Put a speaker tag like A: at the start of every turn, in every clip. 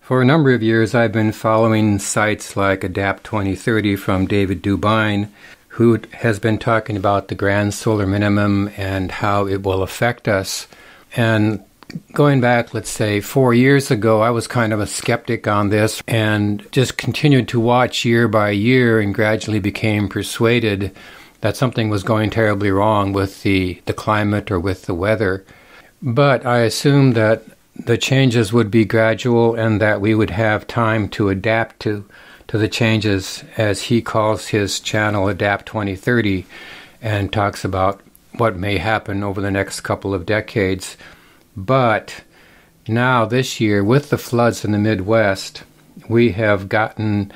A: For a number of years, I've been following sites like Adapt 2030 from David Dubine, who has been talking about the grand solar minimum and how it will affect us. And going back, let's say, 4 years ago, I was kind of a skeptic on this and just continued to watch year by year and gradually became persuaded that something was going terribly wrong with the climate or with the weather. But I assumed that the changes would be gradual and that we would have time to adapt to the changes, as he calls his channel Adapt 2030, and talks about what may happen over the next couple of decades. But now this year, with the floods in the Midwest, we have gotten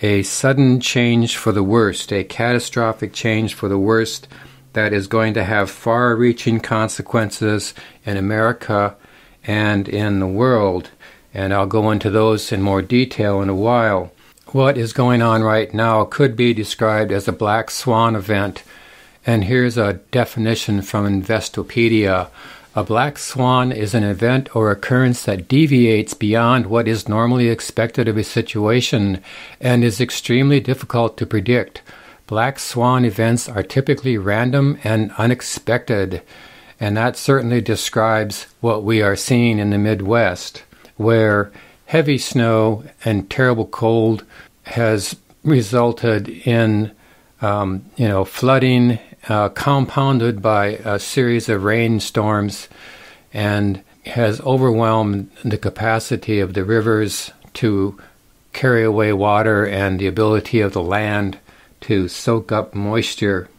A: a sudden change for the worst, a catastrophic change for the worst that is going to have far-reaching consequences in America and in the world, and I'll go into those in more detail in a while. What is going on right now could be described as a black swan event, and here's a definition from Investopedia. A black swan is an event or occurrence that deviates beyond what is normally expected of a situation and is extremely difficult to predict. Black swan events are typically random and unexpected. And that certainly describes what we are seeing in the Midwest, where heavy snow and terrible cold has resulted in, flooding compounded by a series of rainstorms, and has overwhelmed the capacity of the rivers to carry away water and the ability of the land to soak up moisture.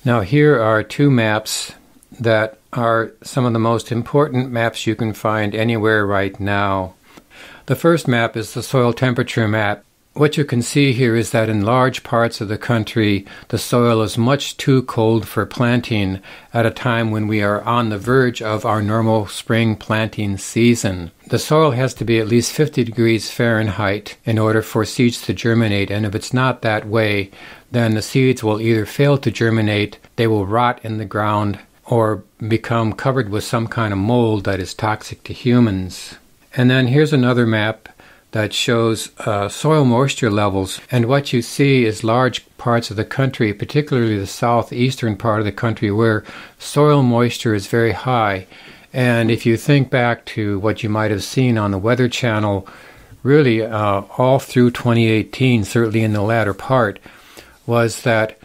A: Now, here are two maps that are some of the most important maps you can find anywhere right now. The first map is the soil temperature map. What you can see here is that in large parts of the country, the soil is much too cold for planting at a time when we are on the verge of our normal spring planting season. The soil has to be at least 50 degrees Fahrenheit in order for seeds to germinate, and if it's not that way, then the seeds will either fail to germinate, they will rot in the ground, or become covered with some kind of mold that is toxic to humans. And then here's another map that shows soil moisture levels, and what you see is large parts of the country, particularly the southeastern part of the country, where soil moisture is very high. And if you think back to what you might have seen on the Weather Channel, really all through 2018, certainly in the latter part, was that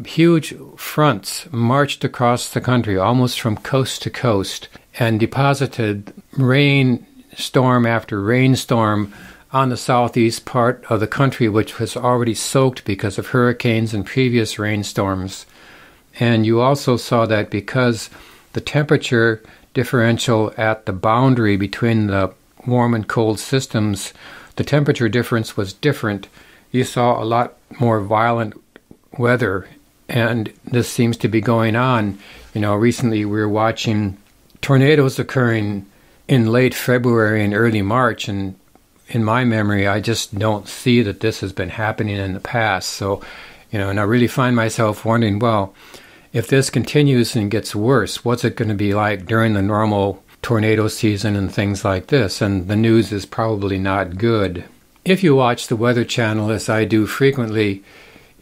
A: huge fronts marched across the country, almost from coast to coast, and deposited rainstorm after rainstorm on the southeast part of the country, which was already soaked because of hurricanes and previous rainstorms. And you also saw that because the temperature differential at the boundary between the warm and cold systems, the temperature difference was different. You saw a lot more violent weather, and this seems to be going on. Recently we were watching tornadoes occurring in late February and early March, and in my memory, I just don't see that this has been happening in the past. So, and I really find myself wondering, well, if this continues and gets worse, what's it going to be like during the normal tornado season and things like this? And the news is probably not good. If you watch the Weather Channel, as I do frequently,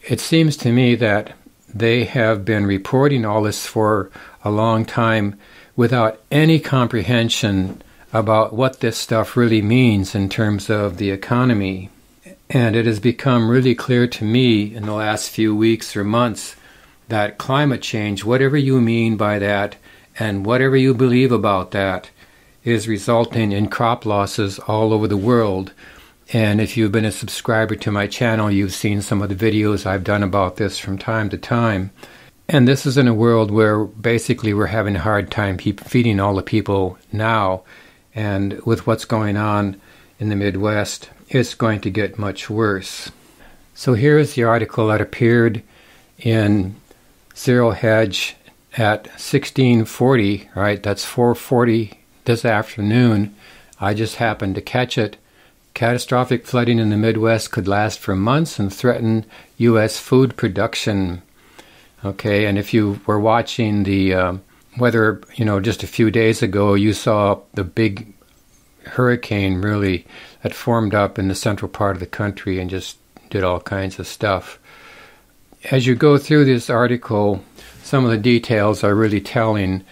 A: it seems to me that they have been reporting all this for a long time without any comprehension about what this stuff really means in terms of the economy. And it has become really clear to me in the last few weeks or months that climate change, whatever you mean by that, and whatever you believe about that, is resulting in crop losses all over the world. And if you've been a subscriber to my channel, you've seen some of the videos I've done about this from time to time. And this is in a world where basically we're having a hard time feeding all the people now. And with what's going on in the Midwest, it's going to get much worse. So here's the article that appeared in Zero Hedge at 1640, right? That's 4:40 this afternoon. I just happened to catch it. Catastrophic flooding in the Midwest could last for months and threaten U.S. food production. Okay, and if you were watching the weather, just a few days ago, you saw the big hurricane really that formed up in the central part of the country and just did all kinds of stuff. As you go through this article, some of the details are really telling.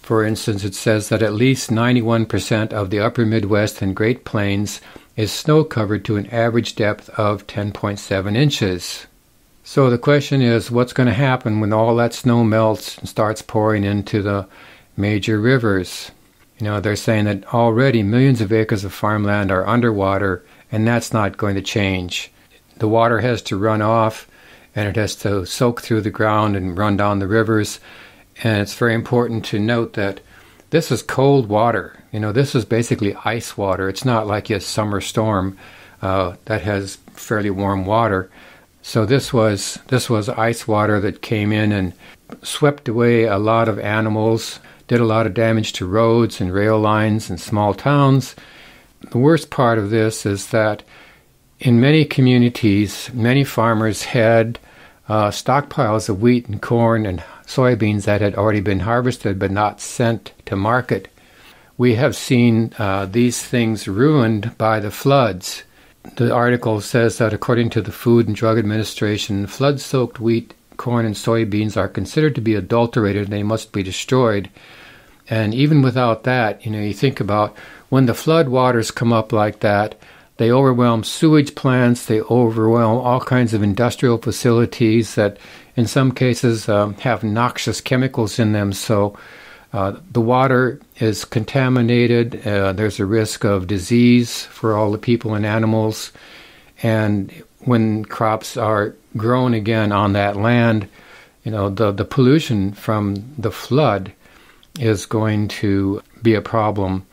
A: For instance, it says that at least 91% of the upper Midwest and Great Plains is snow-covered to an average depth of 10.7 inches. So the question is, what's going to happen when all that snow melts and starts pouring into the major rivers? They're saying that already millions of acres of farmland are underwater, and that's not going to change. The water has to run off, and it has to soak through the ground and run down the rivers. And it's very important to note that this is cold water. This is basically ice water. It's not like a summer storm that has fairly warm water. So this was ice water that came in and swept away a lot of animals, did a lot of damage to roads and rail lines and small towns. The worst part of this is that in many communities, many farmers had stockpiles of wheat and corn and soybeans that had already been harvested but not sent to market. We have seen these things ruined by the floods. The article says that according to the Food and Drug Administration, flood-soaked wheat, corn, and soybeans are considered to be adulterated and they must be destroyed. And even without that, you think about when the flood waters come up like that, they overwhelm sewage plants, they overwhelm all kinds of industrial facilities that in some cases have noxious chemicals in them. So the water is contaminated, there's a risk of disease for all the people and animals, and when crops are grown again on that land, the pollution from the flood is going to be a problem.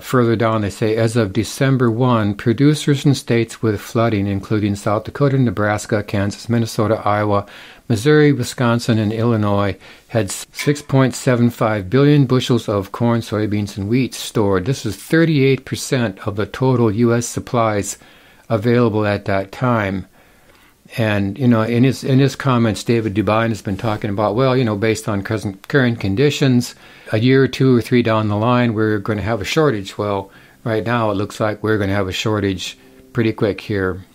A: Further down, they say, as of December 1, producers in states with flooding, including South Dakota, Nebraska, Kansas, Minnesota, Iowa, Missouri, Wisconsin, and Illinois, had 6.75 billion bushels of corn, soybeans, and wheat stored. This is 38% of the total U.S. supplies available at that time. And, in his comments, David Dubine has been talking about, based on current conditions, a year or two or three down the line, we're going to have a shortage. Well, right now it looks like we're going to have a shortage pretty quick here.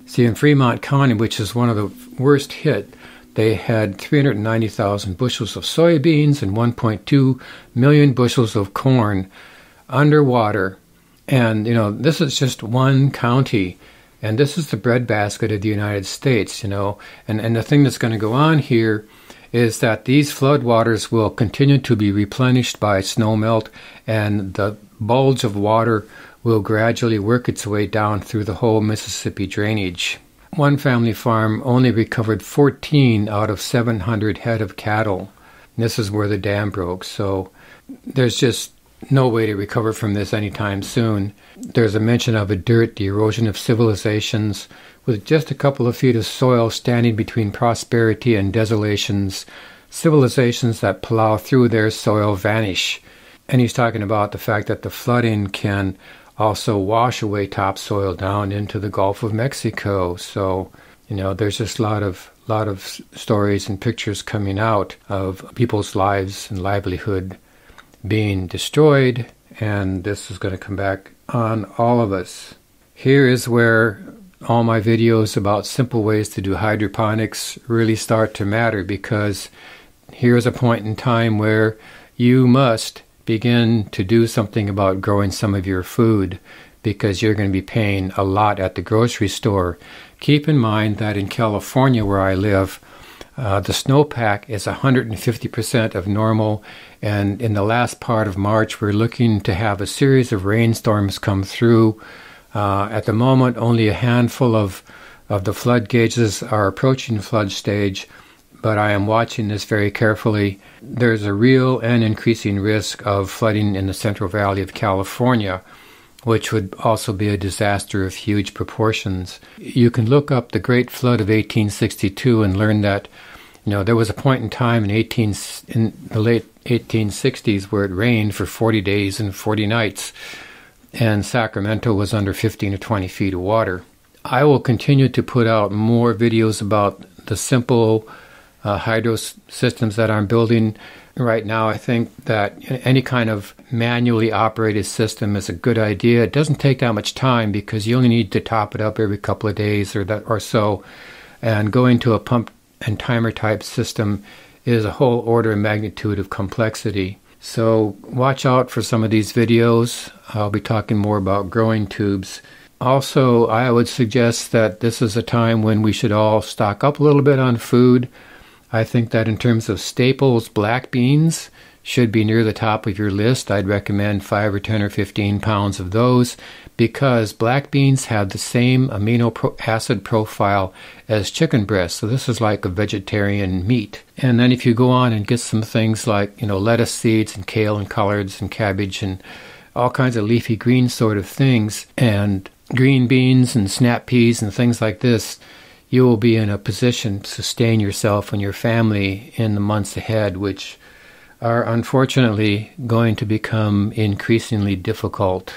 A: See, in Fremont County, which is one of the worst hit, they had 390,000 bushels of soybeans and 1.2 million bushels of corn underwater. And, this is just one county. And this is the breadbasket of the United States, and the thing that's going to go on here is that these floodwaters will continue to be replenished by snowmelt, and the bulge of water will gradually work its way down through the whole Mississippi drainage. One family farm only recovered 14 out of 700 head of cattle. And this is where the dam broke, so there's just no way to recover from this anytime soon. There's a mention of the erosion of civilizations, with just a couple of feet of soil standing between prosperity and desolations. Civilizations that plow through their soil vanish. And he's talking about the fact that the flooding can also wash away topsoil down into the Gulf of Mexico. So, there's just a lot of stories and pictures coming out of people's lives and livelihood being destroyed, and this is going to come back on all of us. Here is where all my videos about simple ways to do hydroponics really start to matter, because here's a point in time where you must begin to do something about growing some of your food, because you're going to be paying a lot at the grocery store. Keep in mind that in California, where I live, the snowpack is 150% of normal, and in the last part of March, we're looking to have a series of rainstorms come through. At the moment, only a handful of the flood gauges are approaching flood stage, but I am watching this very carefully. There's a real and increasing risk of flooding in the Central Valley of California, which would also be a disaster of huge proportions. You can look up the Great Flood of 1862 and learn that, there was a point in time in the late 1860s where it rained for 40 days and 40 nights, and Sacramento was under 15 to 20 feet of water. I will continue to put out more videos about the simple hydro systems that I'm building. right now, I think that any kind of manually operated system is a good idea. It doesn't take that much time because you only need to top it up every couple of days or so. And going to a pump and timer type system is a whole order of magnitude of complexity. So watch out for some of these videos. I'll be talking more about growing tubes. Also, I would suggest that this is a time when we should all stock up a little bit on food. I think that in terms of staples, black beans should be near the top of your list. I'd recommend 5 or 10 or 15 pounds of those because black beans have the same amino acid profile as chicken breast. So this is like a vegetarian meat. And then if you go on and get some things like, lettuce seeds and kale and collards and cabbage and all kinds of leafy green sort of things and green beans and snap peas and things like this, you will be in a position to sustain yourself and your family in the months ahead, which are unfortunately going to become increasingly difficult.